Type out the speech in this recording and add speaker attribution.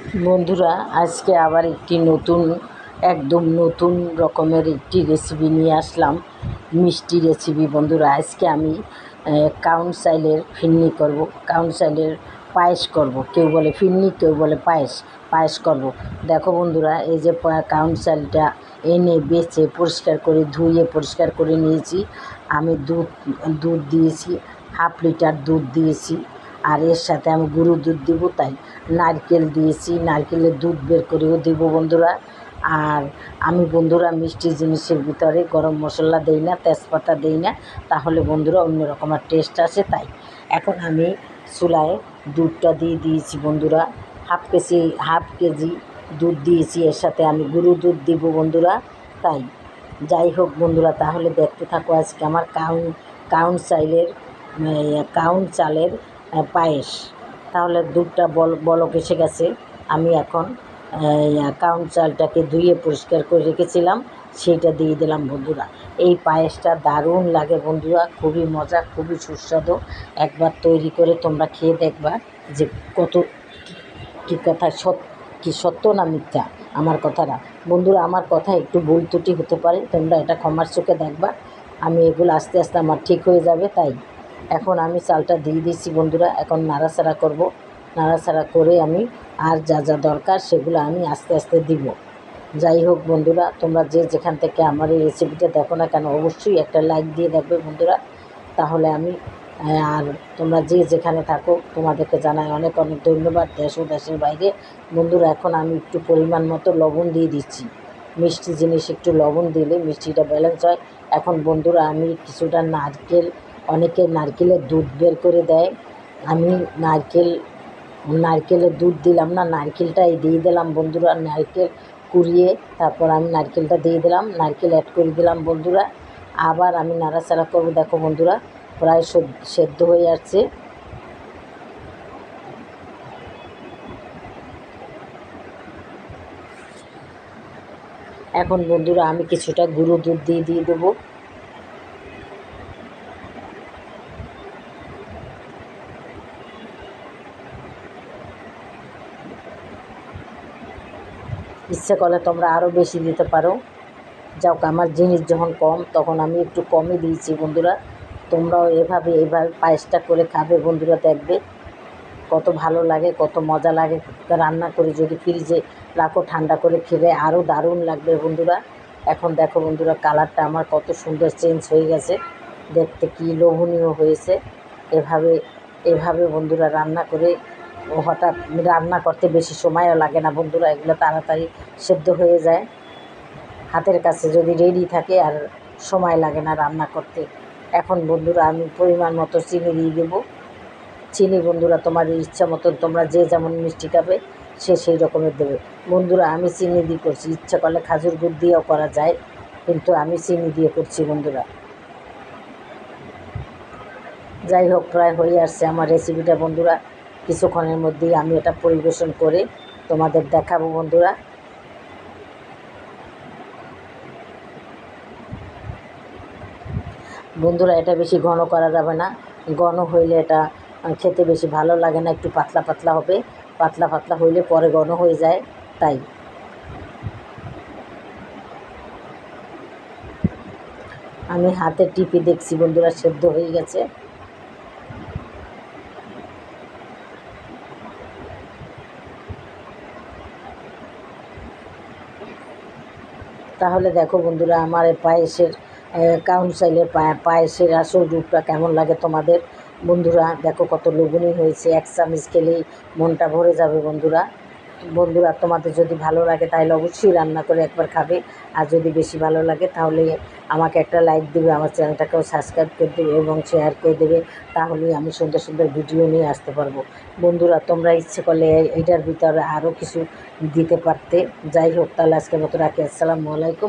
Speaker 1: বন্ধুরা, আজকে আবার একটি একদম নতুন রকমের একটি রেসিপি নিয়ে আসলাম। মিষ্টি রেসিপি। বন্ধুরা, আজকে আমি কাউন চাইলের ফিরনি করব, কাউন চাইলের পায়েস করব। কেউ বলে ফিরনি, কেউ বলে পায়েস করব। দেখো বন্ধুরা, এই যে কাউন চালটা এনে বেছে পরিষ্কার করে ধুয়ে পরিষ্কার করে নিয়েছি। আমি দুধ দিয়েছি, 1/2 লিটার দুধ দিয়েছি। আর এর সাথে আমি গুঁড়ো দুধ দেবো, তাই নারকেল দিয়েছি, নারকেলের দুধ বের করেও দেবো বন্ধুরা। আর আমি বন্ধুরা মিষ্টি জিনিসের ভিতরে গরম মশলা দেই না, তেজপাতা দেই না, তাহলে বন্ধুরা অন্য রকমের টেস্ট আসে। তাই এখন আমি চুলায় দুধটা দিয়ে দিয়েছি বন্ধুরা। 1/2 কেজি দুধ দিয়েছি, এর সাথে আমি গুঁড়ো দুধ দেবো বন্ধুরা। তাই যাই হোক বন্ধুরা, তাহলে দেখতে থাকো আজকে আমার কাউন চালের পায়েস। তাহলে দুধটা বলক এসে গেছে। আমি এখন কাউন চালটাকে ধুয়ে পরিষ্কার করে রেখেছিলাম, সেইটা দিয়ে দিলাম বন্ধুরা। এই পায়েসটা দারুণ লাগে বন্ধুরা, খুবই মজা, খুবই সুস্বাদু। একবার তৈরি করে তোমরা খেয়ে দেখবা যে কত কী কথা কি সত্য না মিথ্যা আমার কথাটা। বন্ধুরা, আমার কথা একটু ভুল ত্রুটি হতে পারে, তোমরা এটা ক্ষমার চোখে দেখবা। আমি এগুলো আস্তে আস্তে আমার ঠিক হয়ে যাবে। তাই এখন আমি চালটা দিয়ে দিচ্ছি বন্ধুরা। এখন নাড়াচাড়া করব, নাড়াচাড়া করে আমি আর যা যা দরকার সেগুলো আমি আস্তে আস্তে দিব। যাই হোক বন্ধুরা, তোমরা যে যেখান থেকে আমার এই রেসিপিটা দেখো না কেন, অবশ্যই একটা লাইক দিয়ে দেখবে বন্ধুরা। তাহলে আমি আর তোমরা যে যেখানে থাকো তোমাদেরকে জানাই অনেক অনেক ধন্যবাদ, দেশ ও দেশের বাইরে। বন্ধুরা, এখন আমি একটু পরিমাণ মতো লবণ দিয়ে দিচ্ছি। মিষ্টি জিনিস একটু লবণ দিলে মিষ্টিটা ব্যালেন্স হয়। এখন বন্ধুরা, আমি কিছুটা অনেকে নারকেলের দুধ বের করে দেয়। আমি নারকেলের দুধ দিলাম না, নারকেলটাই দিয়ে দিলাম বন্ধুরা। নারকেল কুড়িয়ে তারপর আমি নারকেলটা দিয়ে দিলাম, নারকেল অ্যাড করে দিলাম বন্ধুরা। আবার আমি নাড়াচাড়া করবো। দেখো বন্ধুরা, প্রায় সেদ্ধ হয়ে আসছে। এখন বন্ধুরা আমি কিছুটা গুঁড়ো দুধ দিয়ে দেবো। ইচ্ছে করলে তোমরা আরও বেশি দিতে পারো। যাক, আমার জিনিস যখন কম তখন আমি একটু কমই দিয়েছি বন্ধুরা। তোমরাও এভাবে পায়েসটা করে খাবে বন্ধুরা, দেখবে কত ভালো লাগে, কত মজা লাগে। রান্না করে যদি ফ্রিজে রাখো, ঠান্ডা করে খেলে আরও দারুণ লাগবে বন্ধুরা। এখন দেখো বন্ধুরা, কালারটা আমার কত সুন্দর চেঞ্জ হয়ে গেছে, দেখতে কি লোভনীয় হয়েছে। এভাবে বন্ধুরা রান্না করে হঠাৎ রান্না করতে বেশি সময়ও লাগে না বন্ধুরা, এগুলো তাড়াতাড়ি সেদ্ধ হয়ে যায়। হাতের কাছে যদি রেডি থাকে আর সময় লাগে না রান্না করতে। এখন বন্ধুরা আমি পরিমাণ মতো চিনি দিয়ে দেবো। চিনি বন্ধুরা তোমার ইচ্ছা মতন, তোমরা যে যেমন মিষ্টি খাবে সেই রকমের দেবে বন্ধুরা। আমি চিনি দিয়ে করছি, ইচ্ছা করলে খাজুর গুড় দিয়েও করা যায়, কিন্তু আমি চিনি দিয়ে করছি বন্ধুরা। যাই হোক, প্রায় হয়ে আসছে আমার রেসিপিটা বন্ধুরা। কিছুক্ষণের মধ্যেই আমি এটা পরিবেশন করে তোমাদের দেখাবো বন্ধুরা। বন্ধুরা, এটা বেশি ঘন করা যাবে না, ঘন হইলে এটা খেতে বেশি ভালো লাগে না। একটু পাতলা পাতলা হবে, পাতলা পাতলা হইলে পরে ঘন হয়ে যায়। তাই আমি হাতে টিপে দেখছি বন্ধুরা, সেদ্ধ হয়ে গেছে। তাহলে দেখো বন্ধুরা, আমার কাউন চাইলের পায়েসের আসল রূপটা কেমন লাগে তোমাদের বন্ধুরা। দেখো কত লোভনীয় হয়েছে, 1 চামচ খেলেই মনটা ভরে যাবে বন্ধুরা। বন্ধুরা, তোমাদের যদি ভালো লাগে তাহলে অবশ্যই রান্না করে একবার খাবে। আর যদি বেশি ভালো লাগে তাহলে আমাকে একটা লাইক দেবে, আমার চ্যানেলটাকেও সাবস্ক্রাইব করে দেবে এবং শেয়ার করে দেবে। তাহলেই আমি সুন্দর সুন্দর ভিডিও নিয়ে আসতে পারবো বন্ধুরা। তোমরা ইচ্ছে করলে এইটার ভিতরে আরও কিছু দিতে পারতে। যাই হোক, তাহলে আজকের মতো রাখি। আসসালামু আলাইকুম।